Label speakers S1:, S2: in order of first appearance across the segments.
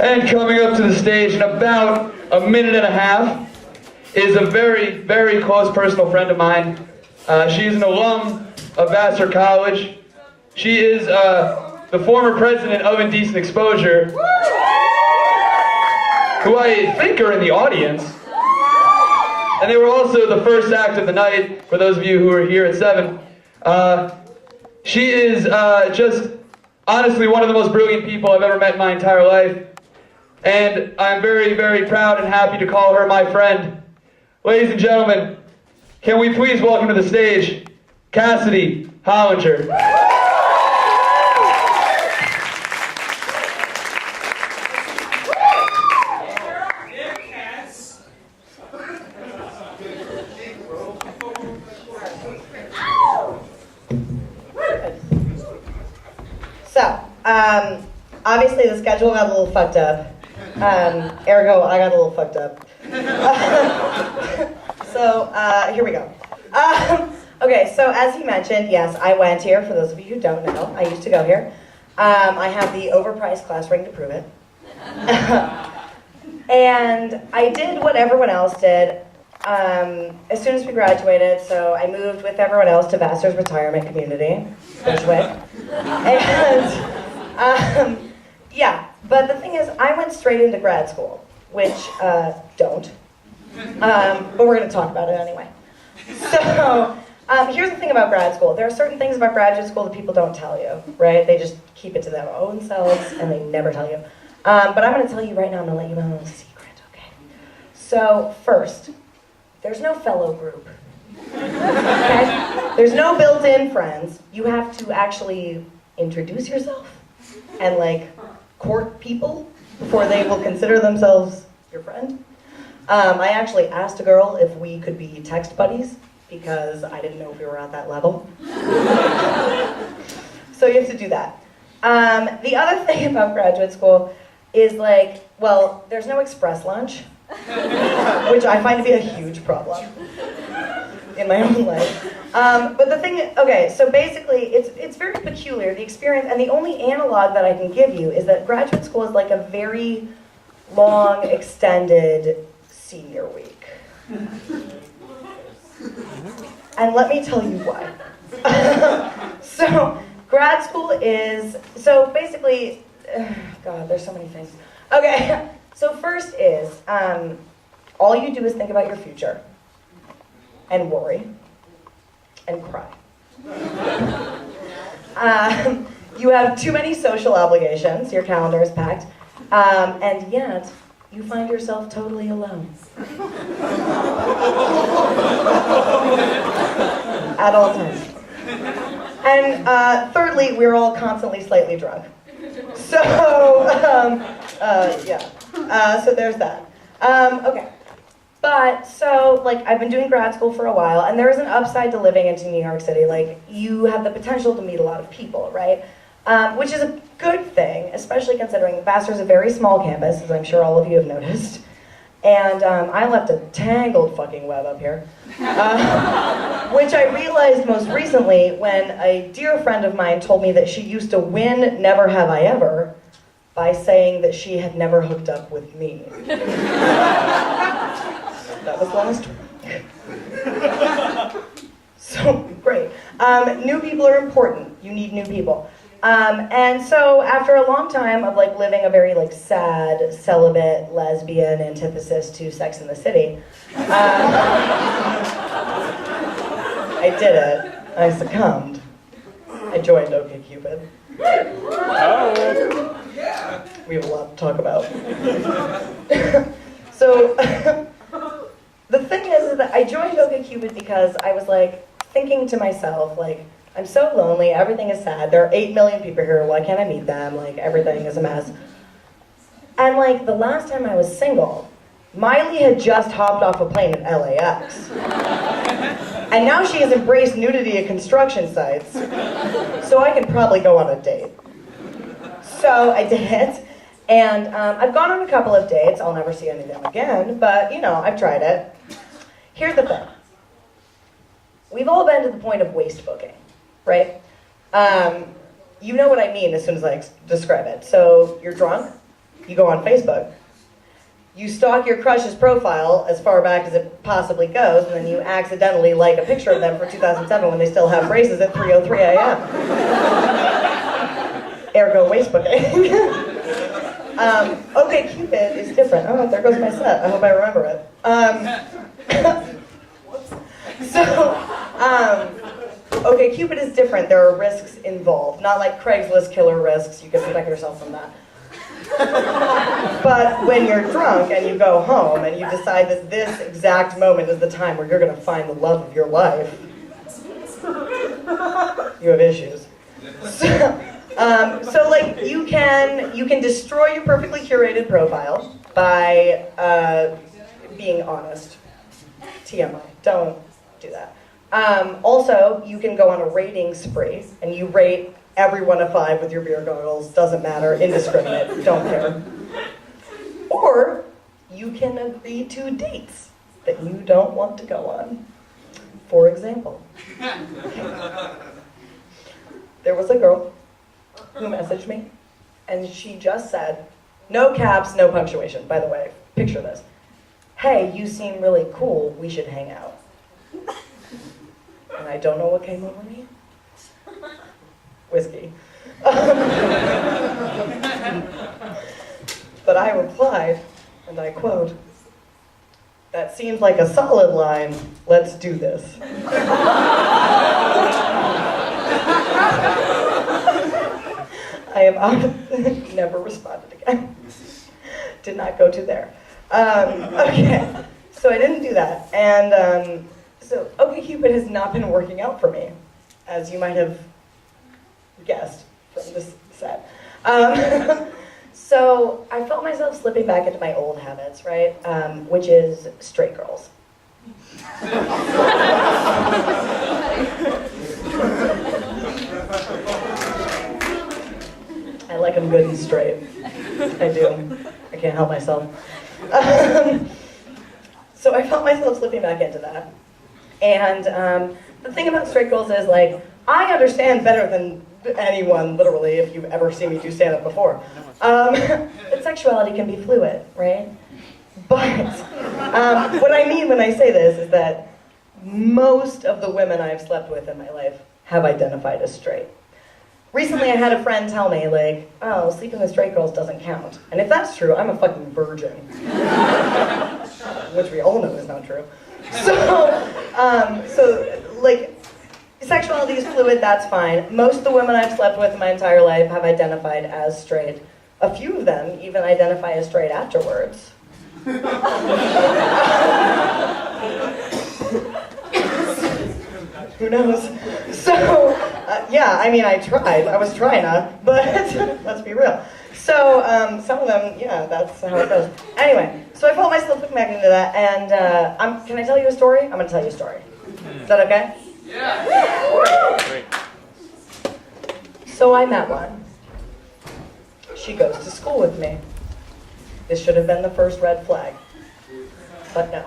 S1: And coming up to the stage in about a minute and a half is a very, very close personal friend of mine. She's an alum of Vassar College. She is the former president of Indecent Exposure, who I think are in the audience. And they were also the first act of the night, for those of you who are here at 7. She is just honestly one of the most brilliant people I've ever met in my entire life. And I'm very, very proud and happy to call her my friend. Ladies and gentlemen, can we please welcome to the stage, Cassidy Hollinger.
S2: So, obviously the schedule got a little fucked up. Ergo, I got a little fucked up. So, here we go. Okay, so as he mentioned, yes, I went here. For those of you who don't know, I used to go here. I have the overpriced class ring to prove it. And I did what everyone else did. As soon as we graduated, so I moved with everyone else to Vassar's retirement community, Bushwick. And, yeah, but the thing is, I went straight into grad school, which, don't. But we're going to talk about it anyway. So, here's the thing about grad school. There are certain things about graduate school that people don't tell you, right? They just keep it to their own selves, and they never tell you. But I'm going to tell you right now, I'm going to let you know a secret, okay? So, first, there's no fellow group, okay? There's no built-in friends. You have to actually introduce yourself and, like, court people before they will consider themselves your friend. I actually asked a girl if we could be text buddies because I didn't know if we were at that level. So you have to do that. The other thing about graduate school is like, well, there's no express lunch, which I find to be a huge problem in my own life. But the thing, okay, so basically it's very peculiar, the experience, and the only analog that I can give you is that graduate school is like a very long, extended senior week. And let me tell you why. So, grad school is, so basically, God, there's so many things. Okay, so first is, all you do is think about your future, and worry, and cry. You have too many social obligations, your calendar is packed, and yet, you find yourself totally alone. At all times. And thirdly, we're all constantly slightly drunk. So, yeah. So there's that. Okay. But, so, like, I've been doing grad school for a while, and there is an upside to living into New York City. Like, you have the potential to meet a lot of people, right? Which is a good thing, especially considering Vassar is a very small campus, as I'm sure all of you have noticed. And I left a tangled fucking web up here. Which I realized most recently when a dear friend of mine told me that she used to win Never Have I Ever by saying that she had never hooked up with me. That was last week. So, great. New people are important. You need new people. And so after a long time of like living a very like sad, celibate, lesbian antithesis to Sex and the City, I did it. I succumbed. I joined OkCupid. We have a lot to talk about. So the thing is that I joined OkCupid because I was like thinking to myself, like, I'm so lonely, everything is sad, there are 8 million people here, why can't I meet them, like, everything is a mess. And, like, the last time I was single, Miley had just hopped off a plane at LAX. And now she has embraced nudity at construction sites, so I can probably go on a date. So I did, and I've gone on a couple of dates, I'll never see any of them again, but, you know, I've tried it. Here's the thing. We've all been to the point of waste booking. Right? You know what I mean as soon as I describe it. So you're drunk, You go on Facebook. You stalk your crush's profile as far back as it possibly goes, and then you accidentally like a picture of them for 2007 when they still have braces at 3:03 a.m. Ergo Facebooking. OkCupid is different. Oh, there goes my set. I hope I remember it. OkCupid is different. There are risks involved. Not like Craigslist killer risks. You can protect yourself from that. But when you're drunk and you go home and you decide that this exact moment is the time where you're going to find the love of your life, you have issues. So like you can destroy your perfectly curated profile by being honest. TMI. Don't do that. Also, you can go on a rating spree and you rate everyone a 5 with your beer goggles, doesn't matter, indiscriminate, don't care. Or you can agree to dates that you don't want to go on. For example, there was a girl who messaged me, and she just said, no caps, no punctuation, by the way, picture this. Hey, you seem really cool, we should hang out. And I don't know what came over me. Whiskey. But I replied, and I quote, that seems like a solid line, let's do this. I have never responded again. Did not go to there. Okay, so I didn't do that. And so OkCupid has not been working out for me, as you might have guessed from this set. So I felt myself slipping back into my old habits, right? Which is straight girls. I like them good and straight. I do. I can't help myself. So I felt myself slipping back into that. And the thing about straight girls is, like, I understand better than anyone, literally, if you've ever seen me do stand-up before, that sexuality can be fluid, right? But what I mean when I say this is that most of the women I've slept with in my life have identified as straight. Recently, I had a friend tell me, like, oh, sleeping with straight girls doesn't count. And if that's true, I'm a fucking virgin. Which we all know is not true. So, like, sexuality is fluid, that's fine. Most of the women I've slept with in my entire life have identified as straight. A few of them even identify as straight afterwards. Who knows? So, yeah, I mean, I tried. I was trying to, but let's be real. So, some of them, yeah, that's how it goes. Anyway, so I felt myself looking back into that, and can I tell you a story? I'm going to tell you a story. Is that okay? Yeah. Great. So I met one. She goes to school with me. This should have been the first red flag, but no.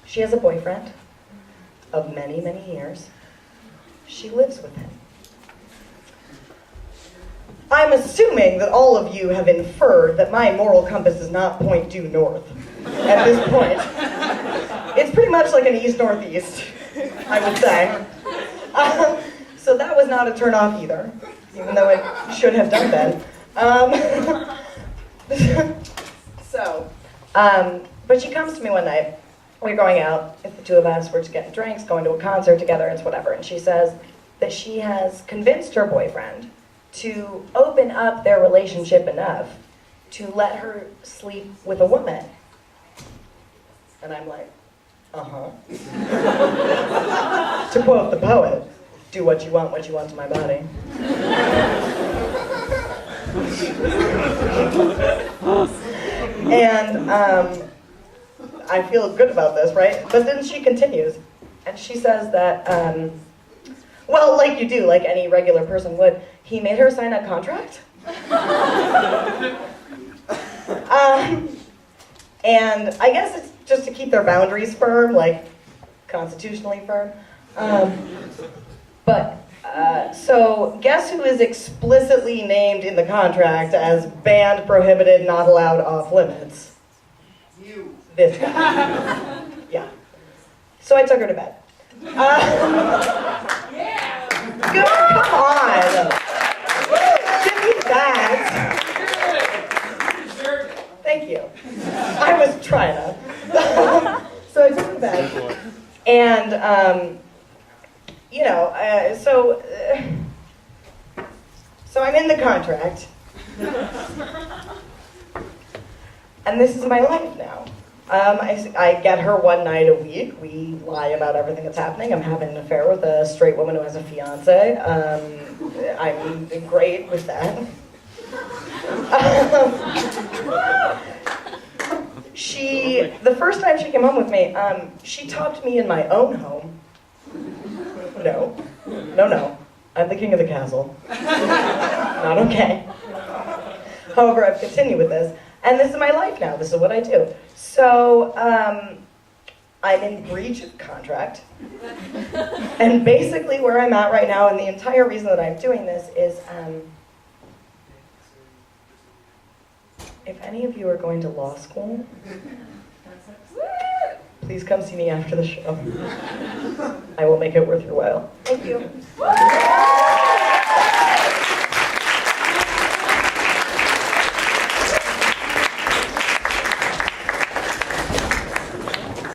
S2: She has a boyfriend of many, many years. She lives with him. I'm assuming that all of you have inferred that my moral compass does not point due north at this point. It's pretty much like an east-northeast, I would say. So that was not a turn-off either, even though it should have done then. But she comes to me one night. We're going out, it's the two of us, we're just getting drinks, going to a concert together, it's whatever. And she says that she has convinced her boyfriend to open up their relationship enough to let her sleep with a woman. And I'm like, uh-huh. To quote the poet, do what you want to my body. And I feel good about this, right? But then she continues, and she says that, well, like you do, like any regular person would, he made her sign a contract. And I guess it's just to keep their boundaries firm, like constitutionally firm. But So guess who is explicitly named in the contract as banned, prohibited, not allowed, off limits?
S3: You.
S2: This guy. Yeah. So I took her to bed.
S3: Yeah.
S2: Good, come on. Give me that.
S3: You deserve it.
S2: Thank you. I was trying to. So I took her to bed. And, you know, so I'm in the contract. And this is my life now. I get her one night a week. We lie about everything that's happening. I'm having an affair with a straight woman who has a fiance. I'm great with that. The first time she came home with me, she talked me in my own home. No. I'm the king of the castle. Not okay. However, I've continued with this, and this is my life now. This is what I do. So, I'm in breach of contract. And basically where I'm at right now, and the entire reason that I'm doing this is, if any of you are going to law school, please come see me after the show. I will make it worth your while. Thank you.